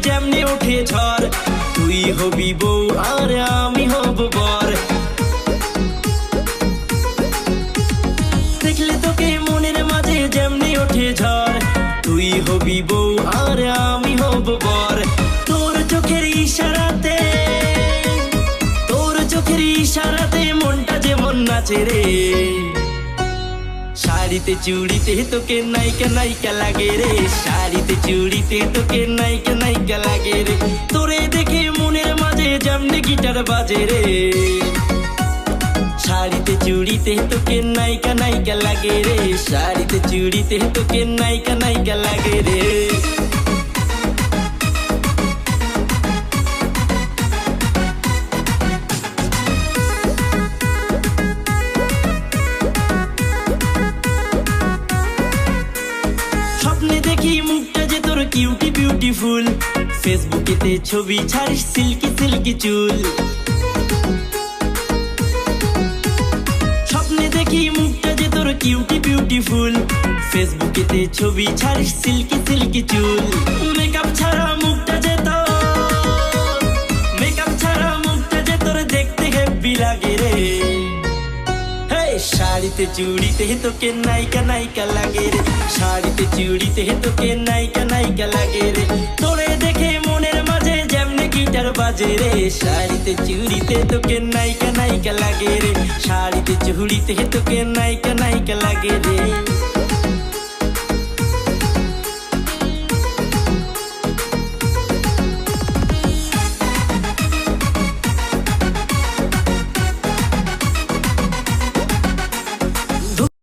যেমনি ওঠে ঝড়, তুই হবি বউ আর আমি হব বর। দেখলে তোকে মনের মাঝে যেমনি ওঠে ঝড়, তুই হবি বউ আর আমি হব বর। তোর চোখের ইশারাতে, তোর চোখের ইশারাতে মনটা যেমন নাচে রে। শাড়িতে চুড়িতে তোকে নায়িকা নায়িকা লাগে রে, শাড়িতে চুড়িতে তোকে নায়িকা নায়িকা লাগে রে। তোরে দেখে মনের মাঝে যেমনি গিটার বাজে রে। শাড়িতে চুড়িতে তোকে নায়িকা নায়িকা লাগে রে, শাড়িতে চুড়িতে তোকে নায়িকা নায়িকা লাগে রে। স্বপ্নে দেখি মুখটা যে তোর কিউটি বিউটিফুল, ফেসবুকেতে ছবি ছাড়িস সিল্কি সিল্কি চুল। স্বপ্নে দেখি মুখটা যে তোর কিউটি বিউটিফুল, ফেসবুকেতে ছবি ছাড়িস সিল্কি সিল্কি চুল। মেকআপ ছাড়া মুখটা যে তোর, মেকআপ ছাড়া মুখটা যে তোর দেখতে হেব্বি লাগে রে। শাড়িতে চুড়িতে তোকে নায়িকা নায়িকা লাগে রে, শাড়িতে চুড়িতে তোকে নায়িকা নায়িকা লাগে রে। তোরে দেখে মনের মাঝে যেমনি গিটার বাজে রে, শাড়িতে চুড়িতে তোকে নায়িকা নায়িকা লাগে রে, শাড়িতে চুড়িতে তোকে নায়িকা নায়িকা লাগে রে।